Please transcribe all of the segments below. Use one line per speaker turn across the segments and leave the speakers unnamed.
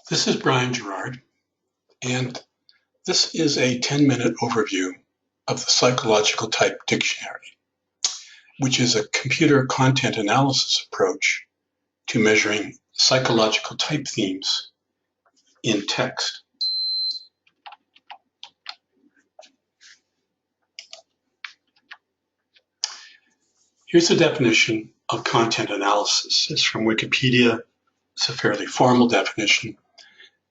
This is Brian Gerrard, and this is a 10-minute overview of the Psychological Type Dictionary, which is a computer content analysis approach to measuring psychological type themes in text. Here's a definition of content analysis. It's from Wikipedia. It's a fairly formal definition.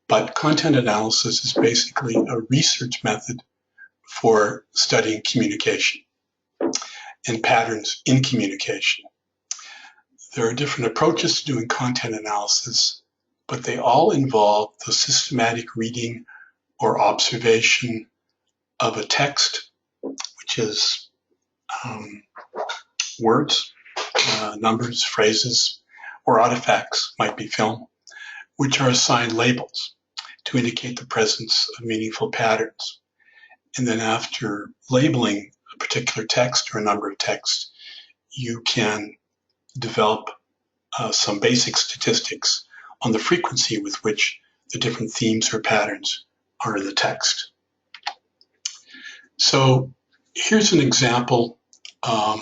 But content analysis is basically a research method for studying communication and patterns in communication. There are different approaches to doing content analysis, but they all involve the systematic reading or observation of a text, which is words, numbers, phrases, or artifacts, might be film, which are assigned labels to indicate the presence of meaningful patterns. And then after labeling a particular text or a number of texts, you can develop some basic statistics on the frequency with which the different themes or patterns are in the text. So here's an example of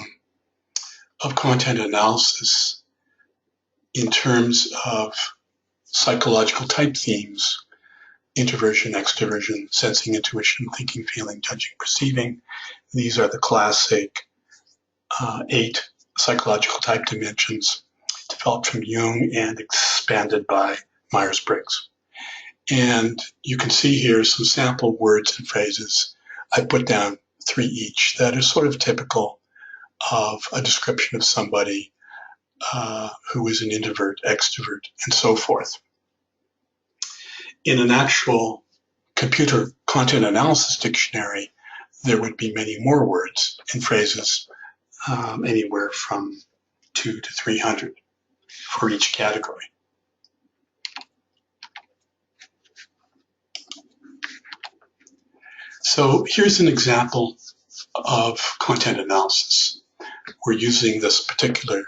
content analysis in terms of psychological type themes: introversion, extraversion, sensing, intuition, thinking, feeling, judging, perceiving. These are the classic 8 psychological type dimensions developed from Jung and expanded by Myers-Briggs. And you can see here some sample words and phrases. I put down 3 each that are sort of typical of a description of somebody who is an introvert, extrovert, and so forth. In an actual computer content analysis dictionary, there would be many more words and phrases, anywhere from 200 to 300 for each category. So here's an example of content analysis. We're using this particular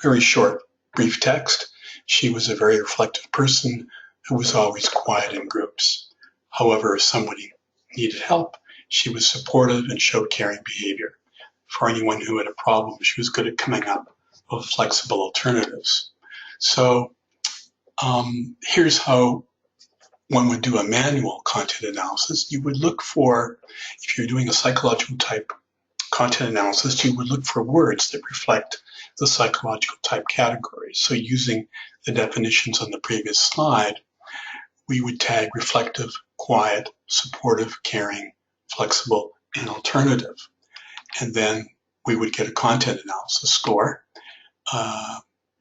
very short, brief text. She was a very reflective person who was always quiet in groups. However, if somebody needed help, she was supportive and showed caring behavior. For anyone who had a problem, she was good at coming up with flexible alternatives. So here's how one would do a manual content analysis. You would look for, if you're doing a psychological type content analysis, you would look for words that reflect the psychological type categories. So using the definitions on the previous slide, we would tag reflective, quiet, supportive, caring, flexible, and alternative. And then we would get a content analysis score,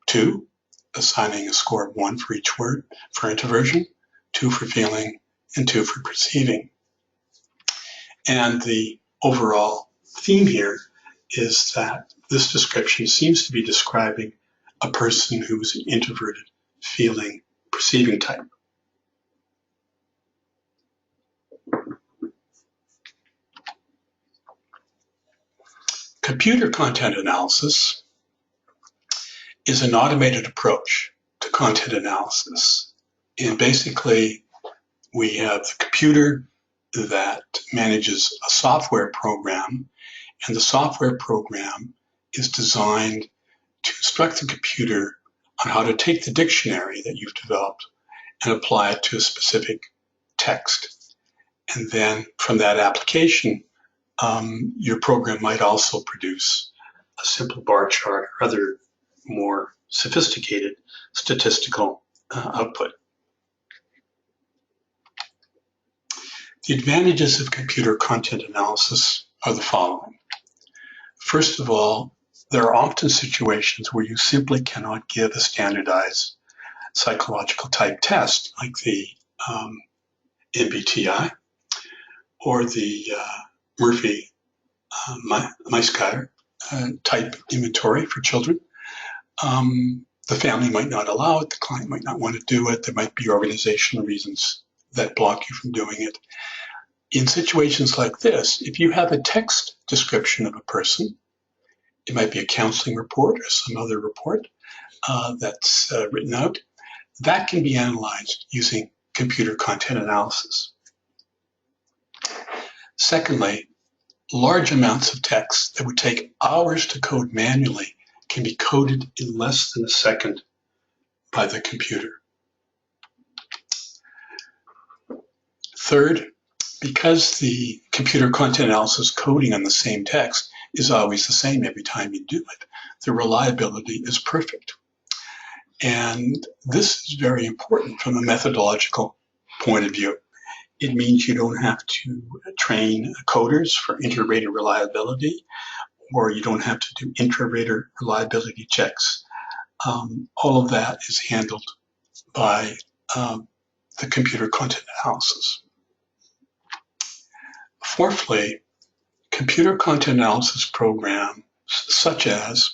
2, assigning a score of 1 for each word for introversion, 2 for feeling, and 2 for perceiving. And the overall theme here is that this description seems to be describing a person who is an introverted, feeling, perceiving type. Computer content analysis is an automated approach to content analysis. And basically, we have the computer that manages a software program, and the software program is designed to instruct the computer on how to take the dictionary that you've developed and apply it to a specific text. And then from that application, your program might also produce a simple bar chart or other more sophisticated statistical output. The advantages of computer content analysis are the following. First of all, there are often situations where you simply cannot give a standardized psychological type test, like the MBTI or the Murphy-Miescar type inventory for children. The family might not allow it, the client might not want to do it, there might be organizational reasons that block you from doing it. In situations like this, if you have a text description of a person, it might be a counseling report or some other report that's written out, That can be analyzed using computer content analysis. Secondly, large amounts of text that would take hours to code manually can be coded in less than a second by the computer. Third, because the computer content analysis coding on the same text is always the same every time you do it, the reliability is perfect. And this is very important from a methodological point of view. It means you don't have to train coders for inter-rater reliability, or you don't have to do intra-rater reliability checks. All of that is handled by the computer content analysis. Fourthly, computer content analysis programs such as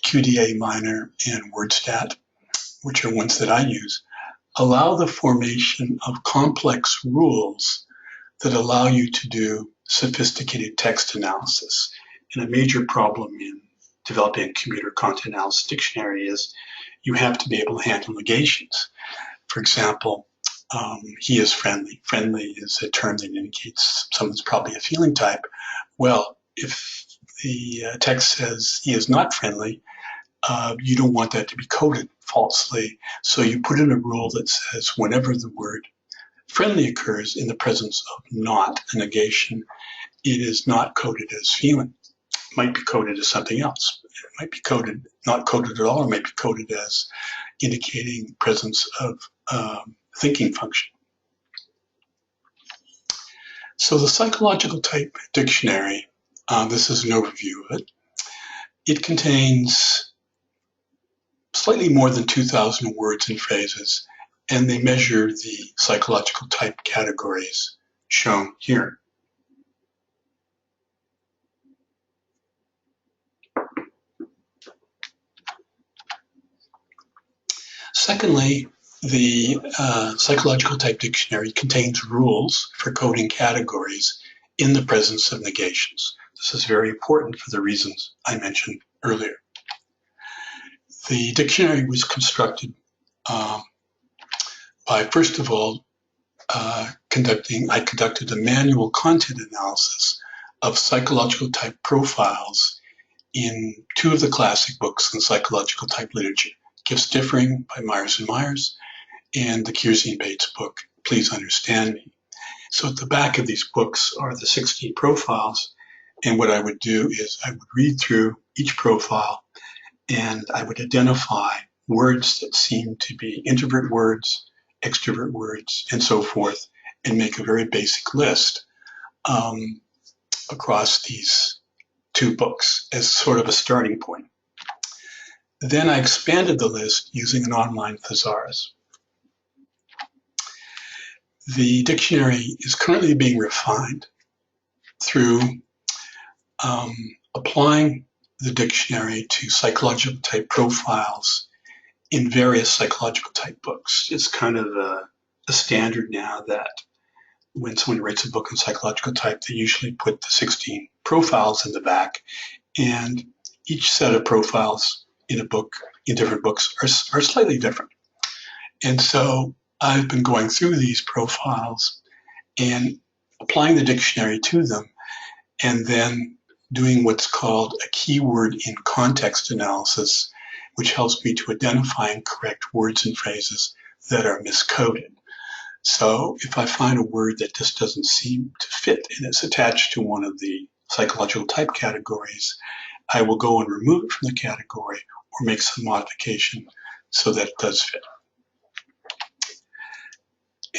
QDAMINER and WORDSTAT, which are ones that I use, allow the formation of complex rules that allow you to do sophisticated text analysis. And a major problem in developing a computer content analysis dictionary is you have to be able to handle negations. For example, he is friendly. Friendly is a term that indicates someone's probably a feeling type. Well, if the text says he is not friendly, you don't want that to be coded falsely. So you put in a rule that says whenever the word friendly occurs in the presence of not, a negation, it is not coded as feeling. It might be coded as something else. It might be coded, not coded at all, or might be coded as indicating presence of thinking function. So the psychological type dictionary, this is an overview of it. It contains slightly more than 2,000 words and phrases, and they measure the psychological type categories shown here. Secondly, the psychological type dictionary contains rules for coding categories in the presence of negations. This is very important for the reasons I mentioned earlier. The dictionary was constructed by, first of all, I conducted a manual content analysis of psychological type profiles in two of the classic books in psychological type literature, Gifts Differing by Myers and Myers, and the Kiersey Bates book, Please Understand Me. So at the back of these books are the 16 profiles, and what I would do is I would read through each profile and I would identify words that seem to be introvert words, extrovert words, and so forth, and make a very basic list across these two books as sort of a starting point. Then I expanded the list using an online thesaurus. The dictionary is currently being refined through applying the dictionary to psychological type profiles in various psychological type books. It's kind of a standard now that when someone writes a book on psychological type, they usually put the 16 profiles in the back, and each set of profiles in a book, in different books, are slightly different. And so I've been going through these profiles and applying the dictionary to them, and then doing what's called a keyword in context analysis, which helps me to identify and correct words and phrases that are miscoded. So if I find a word that just doesn't seem to fit and it's attached to one of the psychological type categories, I will go and remove it from the category or make some modification so that it does fit.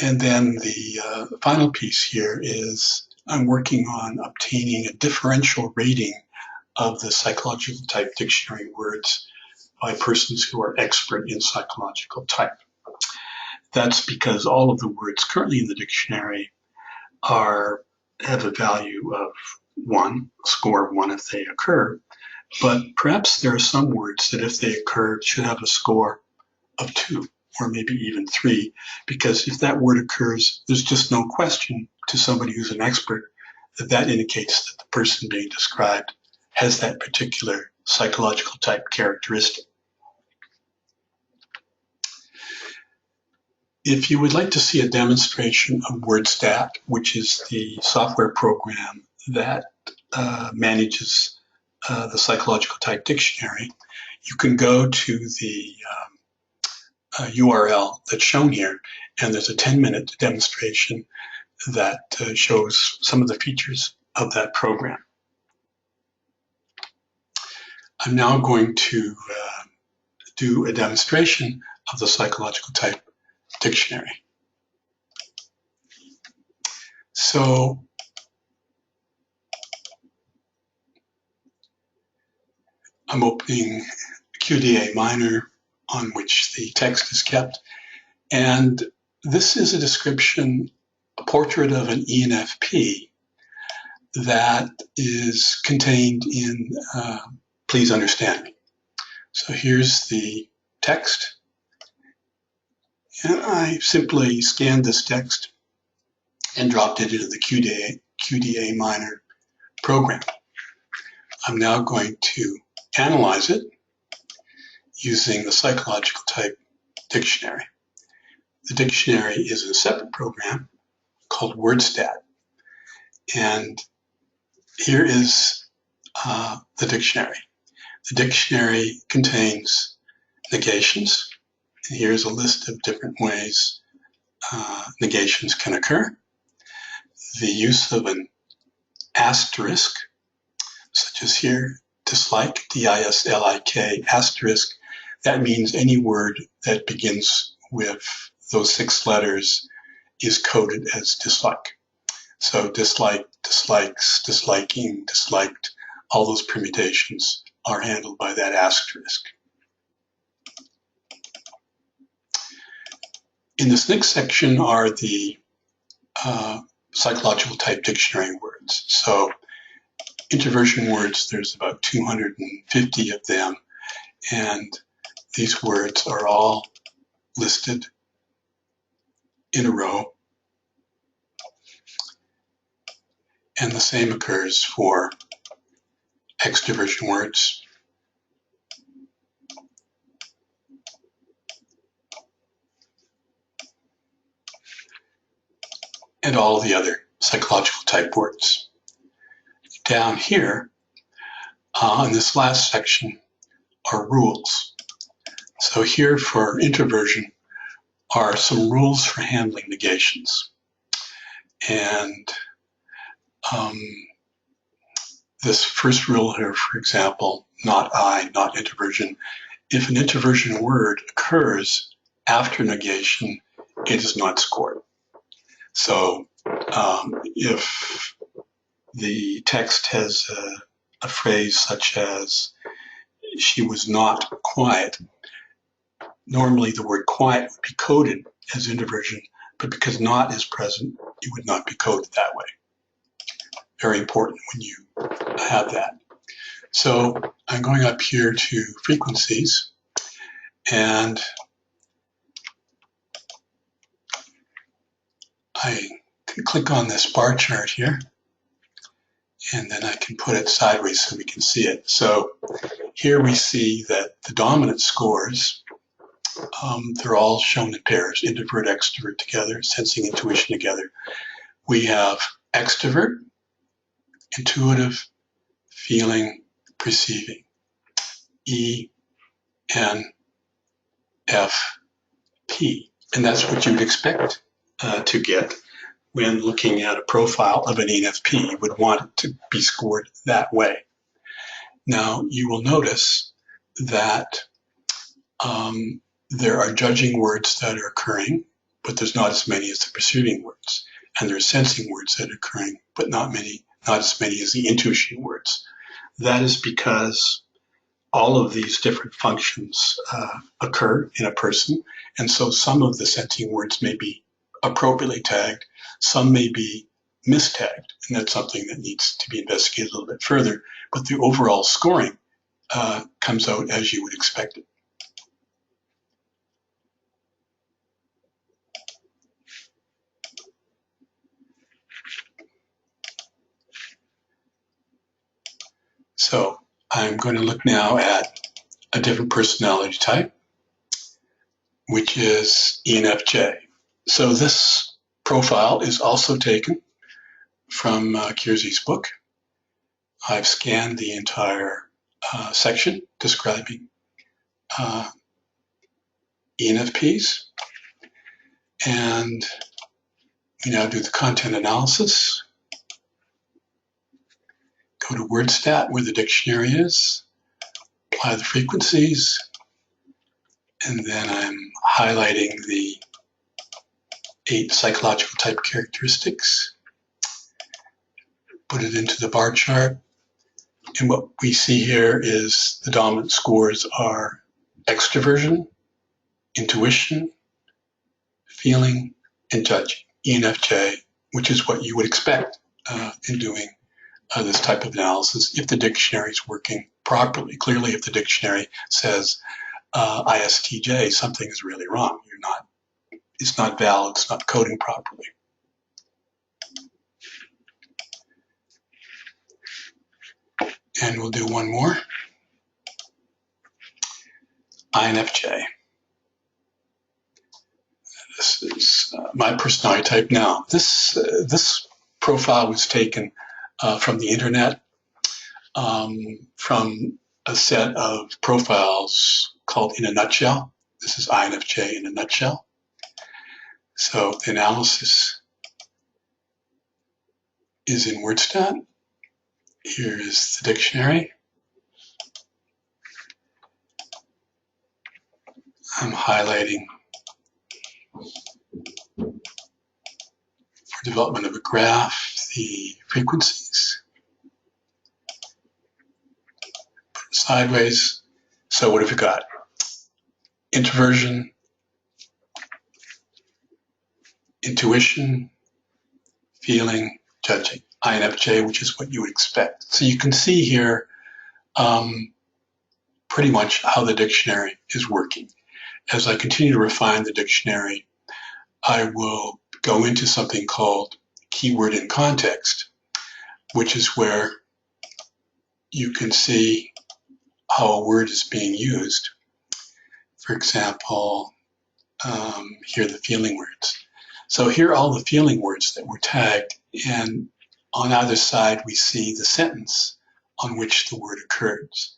And then the final piece here is I'm working on obtaining a differential rating of the psychological type dictionary words by persons who are expert in psychological type. That's because all of the words currently in the dictionary have a value of 1, a score of 1 if they occur, but perhaps there are some words that if they occur should have a score of 2 or maybe even 3, because if that word occurs, there's just no question to somebody who's an expert that that indicates that the person being described has that particular psychological type characteristic. If you would like to see a demonstration of WORDSTAT, which is the software program that manages the psychological type dictionary, you can go to the URL that's shown here, and there's a 10-minute demonstration that shows some of the features of that program. I'm now going to do a demonstration of the psychological type dictionary. So I'm opening QDAMINER on which the text is kept, and this is a description, a portrait of an ENFP that is contained in Please Understand Me. So here's the text, and I simply scanned this text and dropped it into the QDAMINER program. I'm now going to analyze it using the psychological type dictionary. The dictionary is a separate program called WORDSTAT, and here is the dictionary. The dictionary contains negations, and here's a list of different ways negations can occur. The use of an asterisk, such as here, dislike, D-I-S-L-I-K, asterisk, that means any word that begins with those 6 letters is coded as dislike. So dislike, dislikes, disliking, disliked, all those permutations are handled by that asterisk. In this next section are the psychological type dictionary words. So introversion words, there's about 250 of them, and these words are all listed in a row, and the same occurs for extraversion words. And all the other psychological type words. Down here, in this last section, are rules. So here for introversion are some rules for handling negations. And this first rule here, for example, not I, not introversion. If an introversion word occurs after negation, it is not scored. So if the text has a phrase such as, she was not quiet, normally the word quiet would be coded as introversion, but because not is present, it would not be coded that way. Very important when you have that. So I'm going up here to frequencies, and I can click on this bar chart here, and then I can put it sideways so we can see it. So here we see that the dominant scores, they're all shown in pairs, introvert, extrovert together, sensing, intuition together. We have extrovert, intuitive, feeling, perceiving, E, N, F, P. And that's what you would expect to get when looking at a profile of an ENFP. You would want it to be scored that way. Now, you will notice that there are judging words that are occurring, but there's not as many as the perceiving words. And there are sensing words that are occurring, but not as many as the intuition words. That is because all of these different functions occur in a person, and so some of the sensing words may be appropriately tagged, some may be mistagged, and that's something that needs to be investigated a little bit further, but the overall scoring comes out as you would expect it. So I'm going to look now at a different personality type, which is ENFJ. So this profile is also taken from Kiersey's book. I've scanned the entire section describing ENFPs, and we now do the content analysis. Go to WORDSTAT where the dictionary is, apply the frequencies, and then I'm highlighting the 8 psychological type characteristics, put it into the bar chart, and what we see here is the dominant scores are extraversion, intuition, feeling, and judging, ENFJ, which is what you would expect in doing this type of analysis if the dictionary is working properly. Clearly, if the dictionary says ISTJ, something is really wrong. It's not valid, it's not coding properly. And we'll do one more. INFJ. This is my personality type. Now, this profile was taken from the internet, from a set of profiles called In a Nutshell. This is INFJ in a nutshell. So the analysis is in WORDSTAT. Here is the dictionary. I'm highlighting for development of a graph the frequencies. Put it sideways. So what have we got? Introversion, intuition, feeling, judging. INFJ, which is what you would expect. So you can see here pretty much how the dictionary is working. As I continue to refine the dictionary, I will go into something called keyword in context, which is where you can see how a word is being used. For example, here are the feeling words. So here are all the feeling words that were tagged, and on either side we see the sentence on which the word occurs.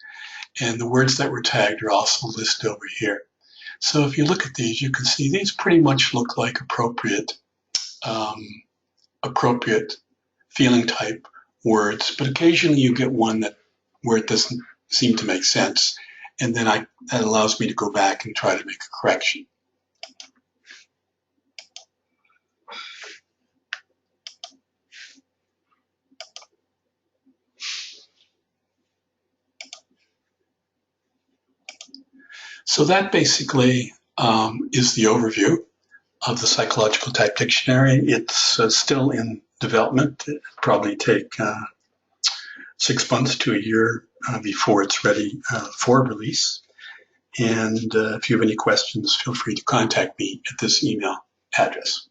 And the words that were tagged are also listed over here. So if you look at these, you can see these pretty much look like appropriate feeling type words, but occasionally you get one where it doesn't seem to make sense, and then that allows me to go back and try to make a correction. So that basically is the overview of the psychological type dictionary. It's still in development. It'll probably take 6 months to a year before it's ready for release. And if you have any questions, feel free to contact me at this email address.